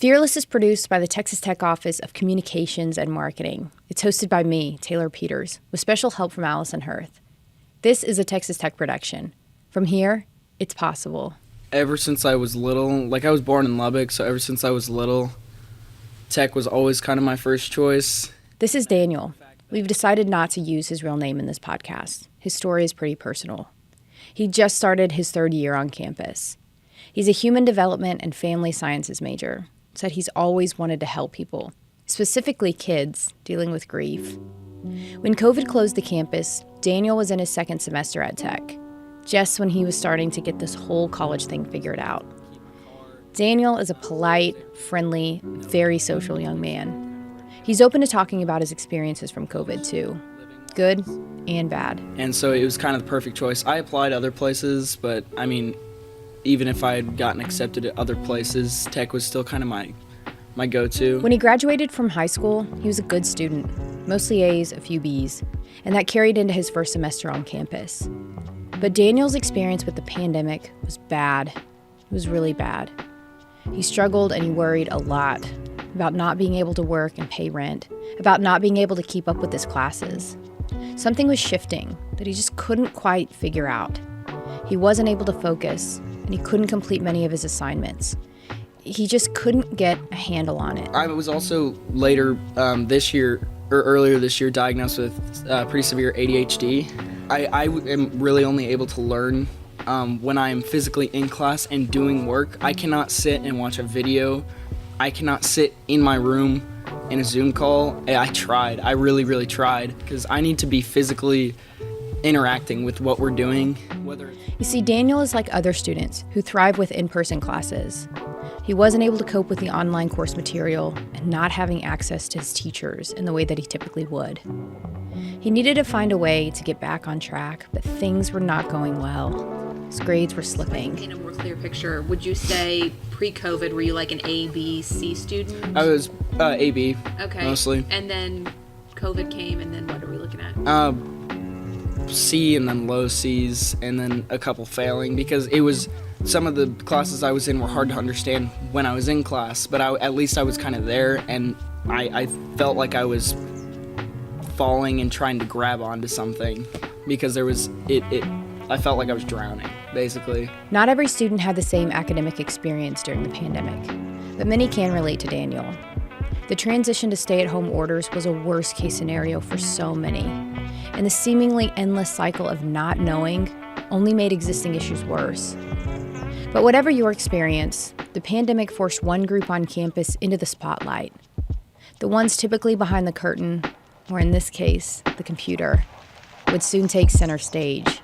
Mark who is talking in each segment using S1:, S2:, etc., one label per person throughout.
S1: Fearless is produced by the Texas Tech Office of Communications and Marketing. It's hosted by me, Taylor Peters, with special help from Allison Hirth. This is a Texas Tech production. From here, it's possible.
S2: Ever since I was little, I was born in Lubbock, so ever since I was little, tech was always kind of my first choice.
S1: This is Daniel. We've decided not to use his real name in this podcast. His story is pretty personal. He just started his third year on campus. He's a human development and family sciences major. Said he's always wanted to help people, specifically kids dealing with grief. When COVID closed the campus, Daniel was in his second semester at Tech, just when he was starting to get this whole college thing figured out. Daniel is a polite, friendly, very social young man. He's open to talking about his experiences from COVID too, good and bad.
S2: And so it was kind of the perfect choice. I applied other places, but even if I had gotten accepted at other places, Tech was still kind of my go-to.
S1: When he graduated from high school, he was a good student, mostly A's, a few B's, and that carried into his first semester on campus. But Daniel's experience with the pandemic was bad. It was really bad. He struggled and he worried a lot about not being able to work and pay rent, about not being able to keep up with his classes. Something was shifting that he just couldn't quite figure out. He wasn't able to focus, and he couldn't complete many of his assignments. He just couldn't get a handle on it.
S2: I was also earlier this year, diagnosed with pretty severe ADHD. I am really only able to learn when I am physically in class and doing work. I cannot sit and watch a video. I cannot sit in my room in a Zoom call. I tried. I really, really tried, because I need to be physically interacting with what we're doing.
S1: You see, Daniel is like other students who thrive with in-person classes. He wasn't able to cope with the online course material and not having access to his teachers in the way that he typically would. He needed to find a way to get back on track, but things were not going well. His grades were slipping.
S3: In a more clear picture, would you say pre-COVID were you like an A, B, C student?
S2: I was AB,
S3: okay,
S2: mostly.
S3: And then COVID came, and then what are we looking at?
S2: C and then low C's, and then a couple failing, because it was some of the classes I was in were hard to understand when I was in class, but at least I was kind of there, and I felt like I was falling and trying to grab onto something, because there was I felt like I was drowning, basically.
S1: Not every student had the same academic experience during the pandemic, but many can relate to Daniel. The transition to stay-at-home orders was a worst-case scenario for so many, and the seemingly endless cycle of not knowing only made existing issues worse. But whatever your experience, the pandemic forced one group on campus into the spotlight. The ones typically behind the curtain, or in this case, the computer, would soon take center stage.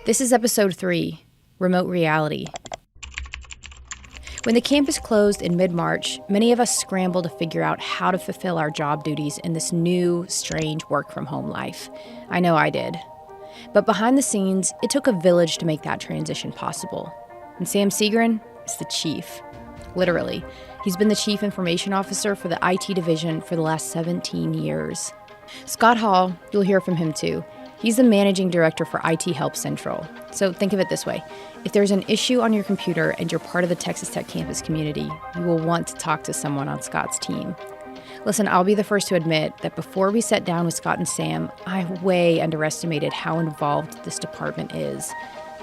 S1: This is episode 3, Remote Reality. When the campus closed in mid-March, many of us scrambled to figure out how to fulfill our job duties in this new, strange work-from-home life. I know I did. But behind the scenes, it took a village to make that transition possible. And Sam Segrin is the chief. Literally. He's been the chief information officer for the IT division for the last 17 years. Scott Hall, you'll hear from him too. He's the managing director for IT Help Central. So think of it this way. If there's an issue on your computer and you're part of the Texas Tech campus community, you will want to talk to someone on Scott's team. Listen, I'll be the first to admit that before we sat down with Scott and Sam, I way underestimated how involved this department is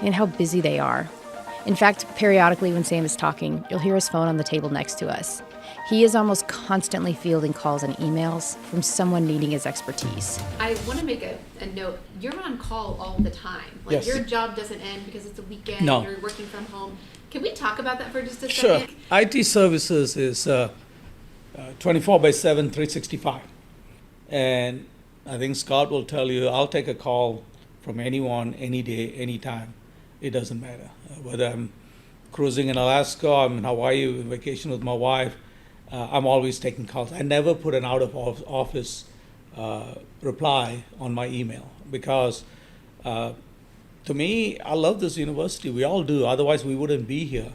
S1: and how busy they are. In fact, periodically when Sam is talking, you'll hear his phone on the table next to us. He is almost constantly fielding calls and emails from someone needing his expertise.
S3: I want to make a note. You're on call all the time.
S4: Yes.
S3: Your job doesn't end because it's a weekend.
S4: No.
S3: You're working from home. Can we talk about that for just a
S4: Sure.
S3: second?
S4: IT services is 24/7, 365. And I think Scott will tell you, I'll take a call from anyone, any day, anytime. It doesn't matter. Whether I'm cruising in Alaska, I'm in Hawaii on vacation with my wife, I'm always taking calls. I never put an out of office reply on my email because to me, I love this university. We all do. Otherwise, we wouldn't be here.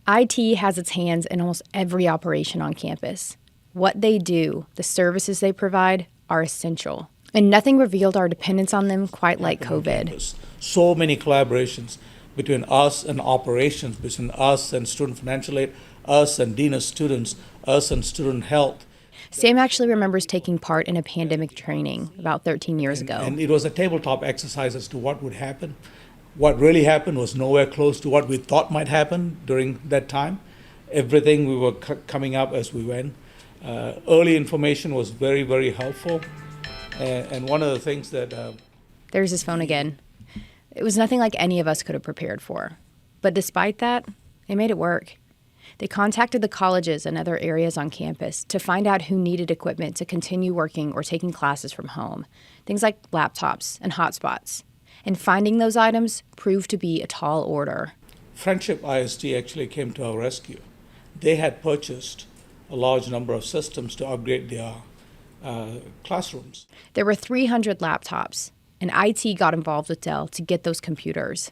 S1: IT has its hands in almost every operation on campus. What they do, the services they provide, are essential. And nothing revealed our dependence on them quite like COVID.
S4: So many collaborations between us and operations, between us and student financial aid, us and dean of students, us and student health.
S1: Sam actually remembers taking part in a pandemic training about 13 years ago.
S4: And it was a tabletop exercise as to what would happen. What really happened was nowhere close to what we thought might happen during that time. Everything we were coming up as we went. Early information was very, very helpful. And one of the things that...
S1: There's his phone again. It was nothing like any of us could have prepared for. But despite that, they made it work. They contacted the colleges and other areas on campus to find out who needed equipment to continue working or taking classes from home. Things like laptops and hotspots. And finding those items proved to be a tall order.
S4: Friendship ISD actually came to our rescue. They had purchased a large number of systems to upgrade their classrooms.
S1: There were 300 laptops, and IT got involved with Dell to get those computers.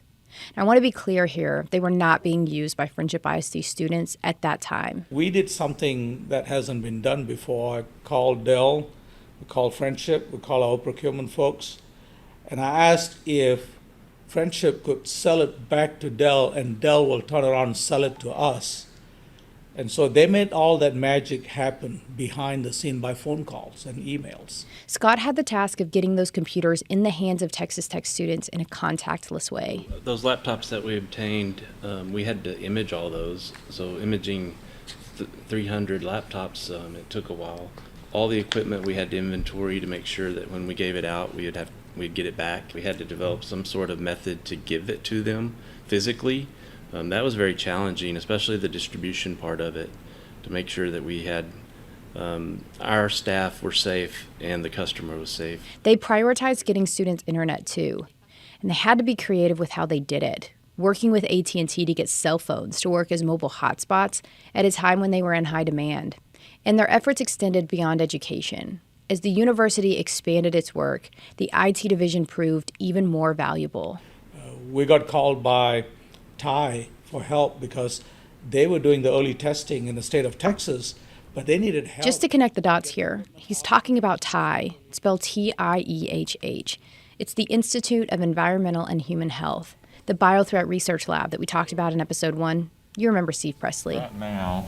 S1: Now, I want to be clear here, they were not being used by Friendship ISD students at that time.
S4: We did something that hasn't been done before. I called Dell, we called Friendship, we called our procurement folks, and I asked if Friendship could sell it back to Dell and Dell will turn around and sell it to us. And so they made all that magic happen behind the scene by phone calls and emails.
S1: Scott had the task of getting those computers in the hands of Texas Tech students in a contactless way.
S5: Those laptops that we obtained, we had to image all those. So imaging 300 laptops, it took a while. All the equipment we had to inventory to make sure that when we gave it out, we'd get it back. We had to develop some sort of method to give it to them physically. That was very challenging, especially the distribution part of it, to make sure that we had our staff were safe and the customer was safe.
S1: They prioritized getting students internet too, and they had to be creative with how they did it, working with AT&T to get cell phones to work as mobile hotspots at a time when they were in high demand. And their efforts extended beyond education. As the university expanded its work, the IT division proved even more valuable.
S4: We got called by TIE for help because they were doing the early testing in the state of Texas, but they needed help.
S1: Just to connect the dots here, he's talking about TIEHH, spelled TIEHH. It's the Institute of Environmental and Human Health, the biothreat research lab that we talked about in episode 1. You remember Steve Presley.
S6: Right now,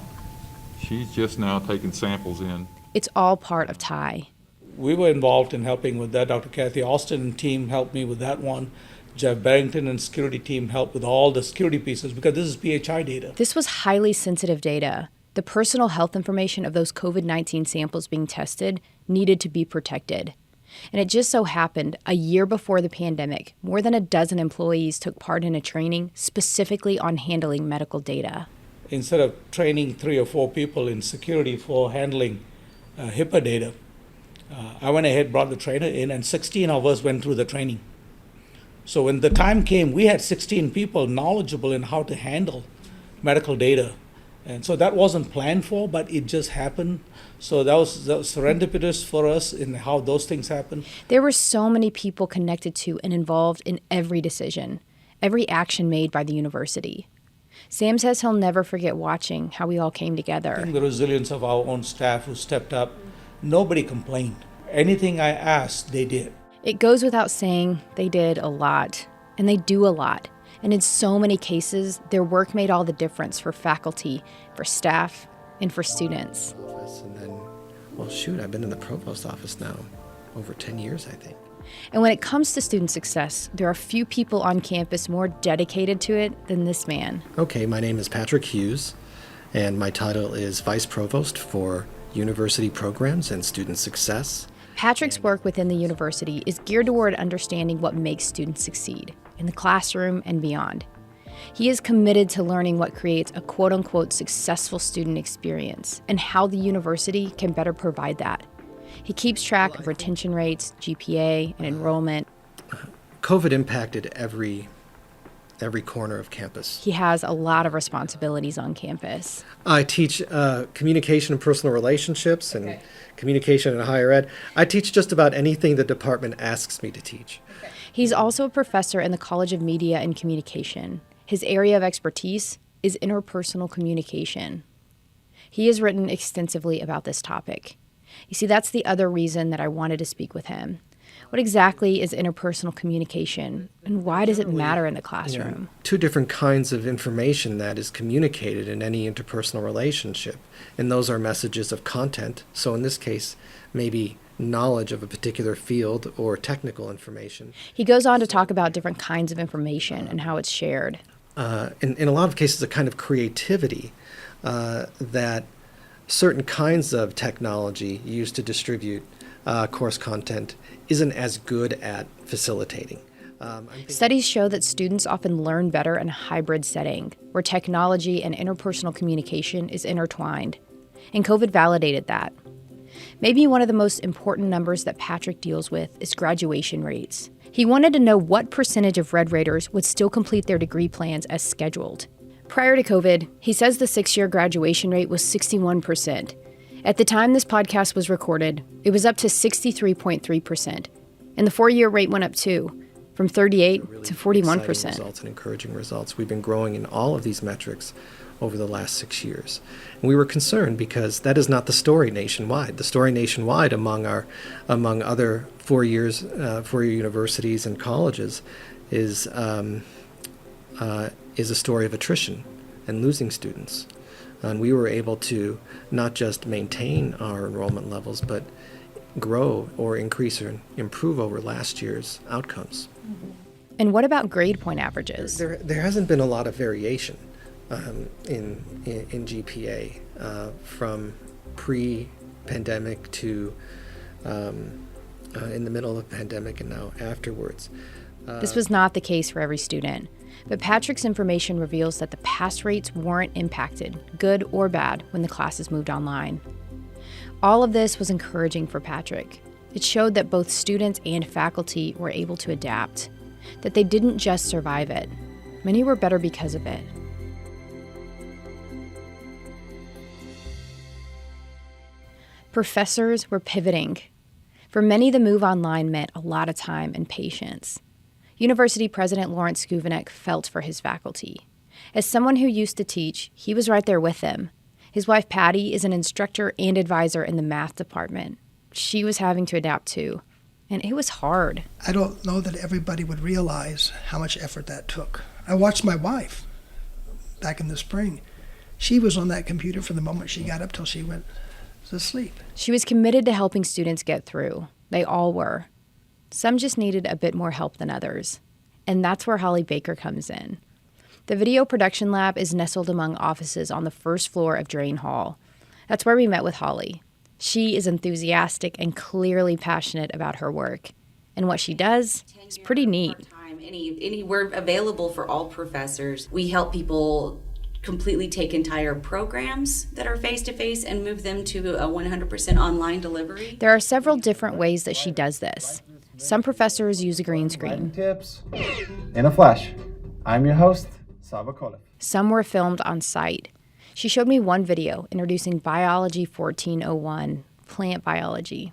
S6: she's just now taking samples in.
S1: It's all part of TIE.
S4: We were involved in helping with that. Dr. Kathy Austin and team helped me with that one. Jeff Barrington and security team helped with all the security pieces because this is PHI data.
S1: This was highly sensitive data. The personal health information of those COVID-19 samples being tested needed to be protected. And it just so happened, a year before the pandemic, more than a dozen employees took part in a training specifically on handling medical data.
S4: Instead of training 3 or 4 people in security for handling HIPAA data, I went ahead, brought the trainer in, and 16 of us went through the training. So when the time came, we had 16 people knowledgeable in how to handle medical data. And so that wasn't planned for, but it just happened. So that was serendipitous for us in how those things happen.
S1: There were so many people connected to and involved in every decision, every action made by the university. Sam says he'll never forget watching how we all came together.
S4: I think the resilience of our own staff who stepped up, nobody complained. Anything I asked, they did.
S1: It goes without saying they did a lot, and they do a lot. And in so many cases, their work made all the difference for faculty, for staff, and for students.
S7: And then, well, shoot, I've been in the provost office now over 10 years, I think.
S1: And when it comes to student success, there are few people on campus more dedicated to it than this man.
S7: Okay, my name is Patrick Hughes, and my title is Vice Provost for University Programs and Student Success.
S1: Patrick's work within the university is geared toward understanding what makes students succeed in the classroom and beyond. He is committed to learning what creates a quote-unquote successful student experience and how the university can better provide that. He keeps track of retention rates, GPA, and enrollment.
S7: COVID impacted every corner of campus.
S1: He has a lot of responsibilities on campus.
S7: I teach communication and personal relationships and communication in higher ed. I teach just about anything the department asks me to teach.
S1: He's also a professor in the College of Media and Communication. His area of expertise, is interpersonal communication. He has written extensively about this topic. You see, that's the other reason that I wanted to speak with him. What exactly is interpersonal communication, and why does it matter in the classroom?
S7: Two different kinds of information that is communicated in any interpersonal relationship, and those are messages of content. So in this case, maybe knowledge of a particular field or technical information.
S1: He goes on to talk about different kinds of information and how it's shared.
S7: In a lot of cases, a kind of creativity that certain kinds of technology used to distribute course content isn't as good at facilitating.
S1: Studies show that students often learn better in a hybrid setting, where technology and interpersonal communication is intertwined. And COVID validated that. Maybe one of the most important numbers that Patrick deals with is graduation rates. He wanted to know what percentage of Red Raiders would still complete their degree plans as scheduled. Prior to COVID, he says the 6-year graduation rate was 61%. At the time this podcast was recorded, it was up to 63.3%. And the 4-year rate went up too, from 38 to 41%.
S7: Results and encouraging results. We've been growing in all of these metrics over the last 6 years. And we were concerned because that is not the story nationwide. The story nationwide among other 4-year universities and colleges is a story of attrition and losing students. And we were able to not just maintain our enrollment levels, but grow or increase or improve over last year's outcomes.
S1: And what about grade point averages?
S7: There hasn't been a lot of variation in GPA from pre-pandemic to in the middle of the pandemic and now afterwards.
S1: This was not the case for every student, but Patrick's information reveals that the pass rates weren't impacted, good or bad, when the classes moved online. All of this was encouraging for Patrick. It showed that both students and faculty were able to adapt, that they didn't just survive it. Many were better because of it. Professors were pivoting. For many, the move online meant a lot of time and patience. University President Lawrence Skuvenek felt for his faculty. As someone who used to teach, he was right there with them. His wife, Patty, is an instructor and advisor in the math department. She was having to adapt too, and it was hard.
S8: I don't know that everybody would realize how much effort that took. I watched my wife back in the spring. She was on that computer from the moment she got up till she went to sleep.
S1: She was committed to helping students get through. They all were. Some just needed a bit more help than others. And that's where Holly Baker comes in. The video production lab is nestled among offices on the first floor of Drain Hall. That's where we met with Holly. She is enthusiastic and clearly passionate about her work. And what she does is pretty neat.
S9: We're available for all professors. We help people completely take entire programs that are face-to-face and move them to a 100% online delivery.
S1: There are several different ways that she does this. Some professors use a green screen.
S10: Tips in a flash. I'm your host, Saba Kolev.
S1: Some were filmed on site. She showed me one video introducing Biology 1401, plant biology.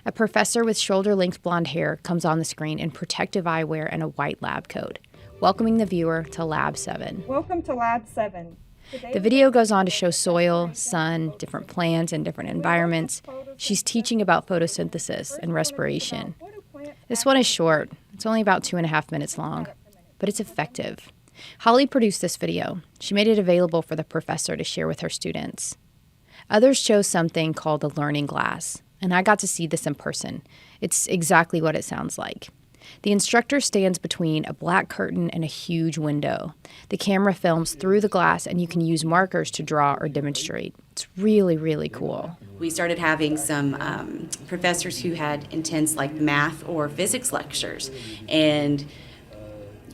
S1: A professor with shoulder-length blonde hair comes on the screen in protective eyewear and a white lab coat, welcoming the viewer to Lab 7.
S11: Welcome to Lab 7.
S1: The video goes on to show soil, sun, different plants, and different environments. She's teaching about photosynthesis and respiration. This one is short. It's only about 2.5 minutes long, but it's effective. Holly produced this video. She made it available for the professor to share with her students. Others chose something called the learning glass, and I got to see this in person. It's exactly what it sounds like. The instructor stands between a black curtain and a huge window. The camera films through the glass, and you can use markers to draw or demonstrate. It's really, really cool.
S9: We started having some professors who had intense math or physics lectures, and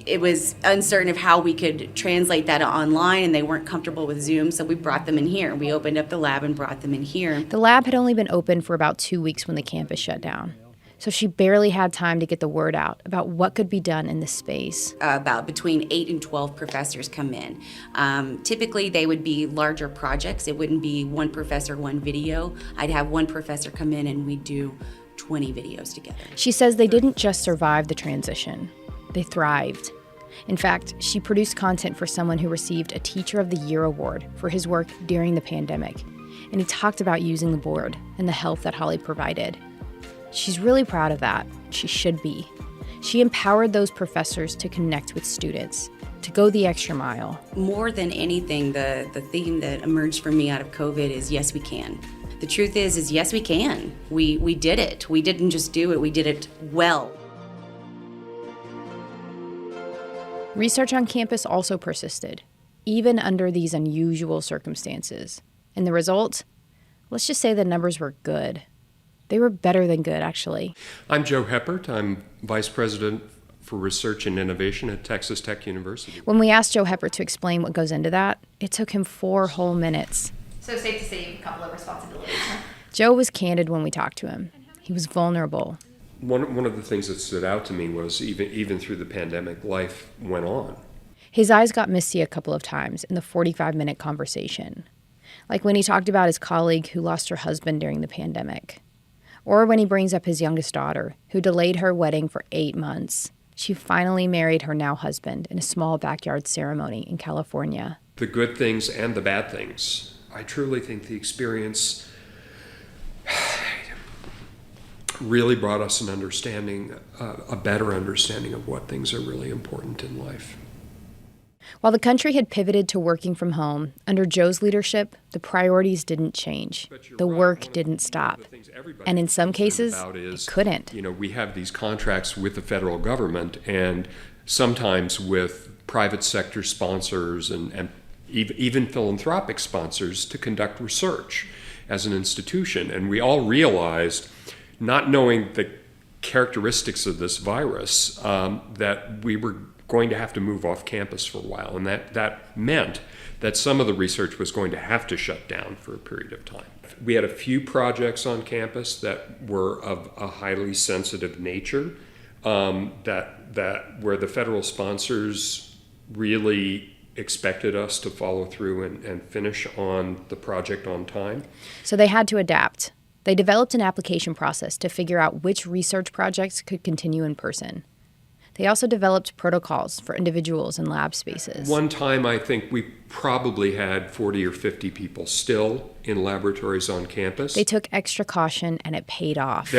S9: it was uncertain of how we could translate that online, and they weren't comfortable with Zoom, so we brought them in here. We opened up the lab and brought them in here.
S1: The lab had only been open for about 2 weeks when the campus shut down. So she barely had time to get the word out about what could be done in this space.
S9: About between 8 and 12 professors come in. Typically, they would be larger projects. It wouldn't be one professor, one video. I'd have one professor come in and we'd do 20 videos together.
S1: She says they didn't just survive the transition. They thrived. In fact, she produced content for someone who received a Teacher of the Year award for his work during the pandemic, and he talked about using the board and the help that Holly provided. She's really proud of that. She should be. She empowered those professors to connect with students, to go the extra mile.
S9: More than anything, the theme that emerged for me out of COVID is yes, we can. The truth is yes, we can. We did it. We didn't just do it, we did it well.
S1: Research on campus also persisted, even under these unusual circumstances. And the result? Let's just say the numbers were good. They were better than good, actually.
S11: I'm Joe Heppert. I'm Vice President for Research and Innovation at Texas Tech University.
S1: When we asked Joe Heppert to explain what goes into that, it took him 4 whole minutes.
S3: So safe to say a couple of responsibilities.
S1: Joe was candid when we talked to him. He was vulnerable.
S11: One of the things that stood out to me was even through the pandemic, life went on.
S1: His eyes got misty a couple of times in the 45-minute conversation. Like when he talked about his colleague who lost her husband during the pandemic. Or when he brings up his youngest daughter, who delayed her wedding for 8 months. She finally married her now husband in a small backyard ceremony in California.
S11: The good things and the bad things. I truly think the experience really brought us an understanding, a better understanding of what things are really important in life.
S1: While the country had pivoted to working from home, under Joe's leadership, the priorities didn't change. The work didn't stop. And in some cases, it couldn't.
S11: You know, we have these contracts with the federal government and sometimes with private sector sponsors and even philanthropic sponsors to conduct research as an institution. And we all realized, not knowing the characteristics of this virus, that we were going to have to move off campus for a while. And that meant that some of the research was going to have to shut down for a period of time. We had a few projects on campus that were of a highly sensitive nature, that where the federal sponsors really expected us to follow through and finish on the project on time.
S1: So they had to adapt. They developed an application process to figure out which research projects could continue in person. They also developed protocols for individuals in lab spaces.
S11: One time, I think we probably had 40 or 50 people still in laboratories on campus.
S1: They took extra caution, and it paid off.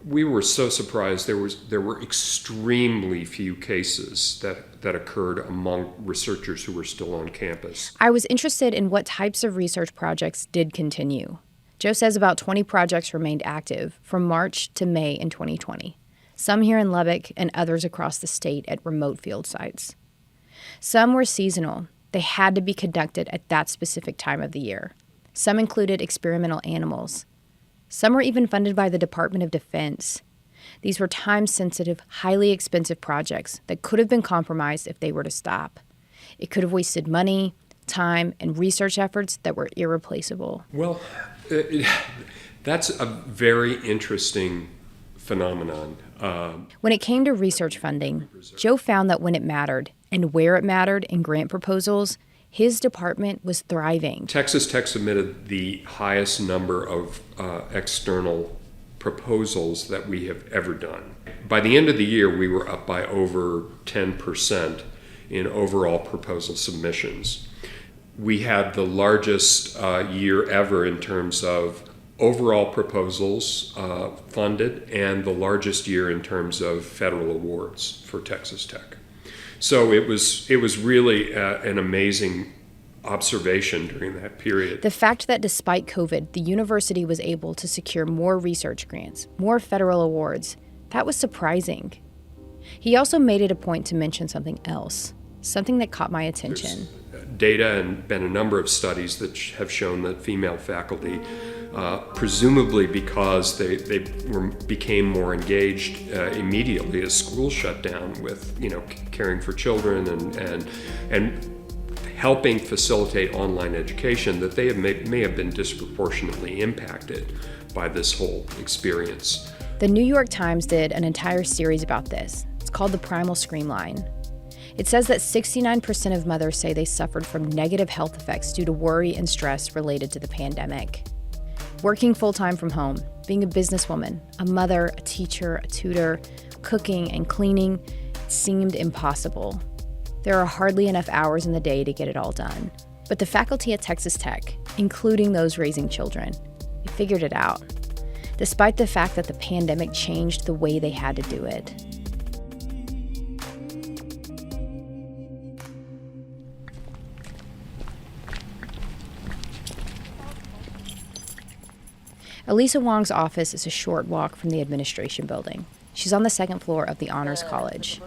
S11: We were so surprised. There were extremely few cases that occurred among researchers who were still on campus.
S1: I was interested in what types of research projects did continue. Joe says about 20 projects remained active from March to May in 2020. Some here in Lubbock and others across the state at remote field sites. Some were seasonal. They had to be conducted at that specific time of the year. Some included experimental animals. Some were even funded by the Department of Defense. These were time-sensitive, highly expensive projects that could have been compromised if they were to stop. It could have wasted money, time, and research efforts that were irreplaceable.
S11: Well, that's a very interesting phenomenon.
S1: When it came to research funding, Joe found that when it mattered and where it mattered in grant proposals, his department was thriving.
S11: Texas Tech submitted the highest number of external proposals that we have ever done. By the end of the year, we were up by over 10% in overall proposal submissions. We had the largest year ever in terms of overall proposals funded, and the largest year in terms of federal awards for Texas Tech. So it was really an amazing observation during that period.
S1: The fact that despite COVID, the university was able to secure more research grants, more federal awards, that was surprising. He also made it a point to mention something else, something that caught my attention.
S11: There's data and been a number of studies that have shown that female faculty, presumably because they became more engaged immediately as schools shut down with caring for children and helping facilitate online education, that they may have been disproportionately impacted by this whole experience.
S1: The New York Times did an entire series about this. It's called The Primal Scream Line. It says that 69% of mothers say they suffered from negative health effects due to worry and stress related to the pandemic. Working full-time from home, being a businesswoman, a mother, a teacher, a tutor, cooking and cleaning, it seemed impossible. There are hardly enough hours in the day to get it all done. But the faculty at Texas Tech, including those raising children, they figured it out, despite the fact that the pandemic changed the way they had to do it. Elisa Wong's office is a short walk from the administration building. She's on the second floor of the Honors College.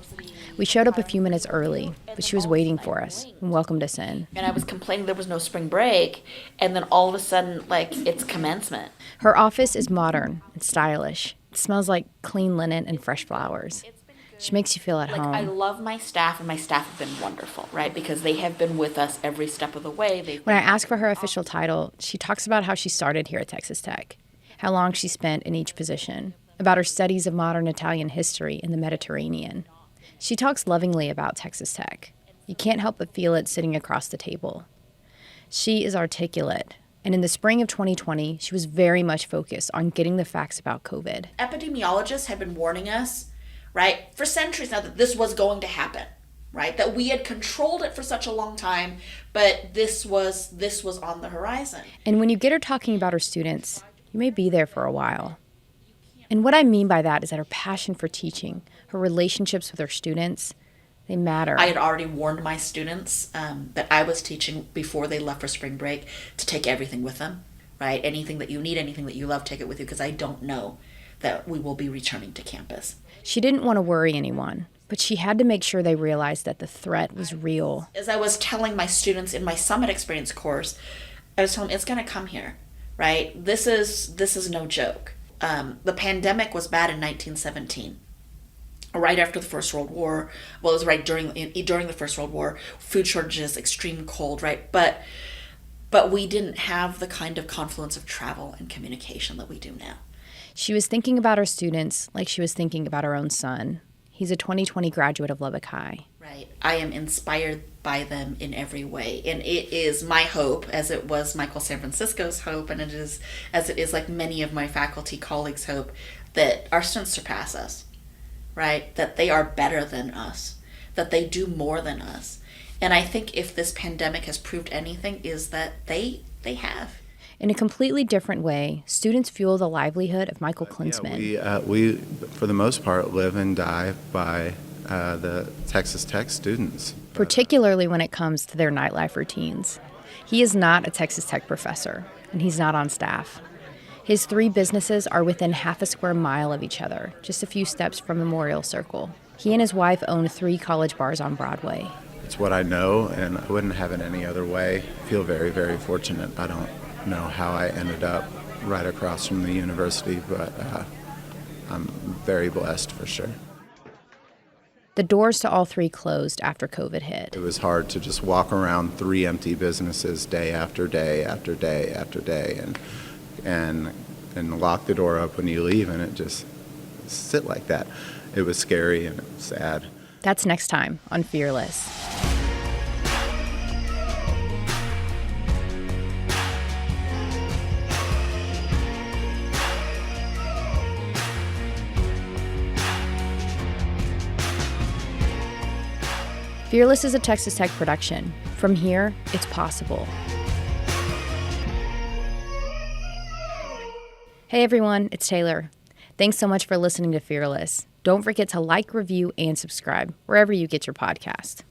S1: We showed up a few minutes early, but she was waiting for us and welcomed us in.
S12: And I was complaining there was no spring break, and then all of a sudden, it's commencement.
S1: Her office is modern and stylish. It smells like clean linen and fresh flowers. She makes you feel at home.
S12: I love my staff, and my staff have been wonderful, right? Because they have been with us every step of the way.
S1: When I ask for her official title, she talks about how she started here at Texas Tech, how long she spent in each position, about her studies of modern Italian history in the Mediterranean. She talks lovingly about Texas Tech. You can't help but feel it sitting across the table. She is articulate, and in the spring of 2020, she was very much focused on getting the facts about COVID.
S12: Epidemiologists have been warning us, right, for centuries now that this was going to happen, right? That we had controlled it for such a long time, but this was on the horizon.
S1: And when you get her talking about her students, you may be there for a while. And what I mean by that is that her passion for teaching, her relationships with her students, they matter.
S12: I had already warned my students that I was teaching before they left for spring break to take everything with them, right? Anything that you need, anything that you love, take it with you, because I don't know that we will be returning to campus.
S1: She didn't want to worry anyone, but she had to make sure they realized that the threat was real.
S12: As I was telling my students in my Summit Experience course, I was telling them, it's going to come here, right? This is no joke. The pandemic was bad in 1917, right after the First World War. Well, it was right during the First World War. Food shortages, extreme cold, right? But we didn't have the kind of confluence of travel and communication that we do now.
S1: She was thinking about her students like she was thinking about her own son. He's a 2020 graduate of Lubbock High.
S12: Right. I am inspired by them in every way. And it is my hope, as it was Michael San Francisco's hope, and it is like many of my faculty colleagues' hope, that our students surpass us, right? That they are better than us, that they do more than us. And I think if this pandemic has proved anything, is that they have.
S1: In a completely different way, students fuel the livelihood of Michael Klinsman.
S13: Yeah, we, for the most part, live and die by the Texas Tech students.
S1: Particularly when it comes to their nightlife routines. He is not a Texas Tech professor, and he's not on staff. His 3 businesses are within half a square mile of each other, just a few steps from Memorial Circle. He and his wife own 3 college bars on Broadway.
S13: It's what I know, and I wouldn't have it any other way. I feel very, very fortunate. I don't know how I ended up right across from the university, but I'm very blessed for sure.
S1: The doors to all 3 closed after COVID hit.
S13: It was hard to just walk around 3 empty businesses day after day after day after day and lock the door up when you leave and it just sit like that. It was scary and it was sad.
S1: That's next time on Fearless. Fearless is a Texas Tech production. From here, it's possible. Hey everyone, it's Taylor. Thanks so much for listening to Fearless. Don't forget to like, review, and subscribe wherever you get your podcast.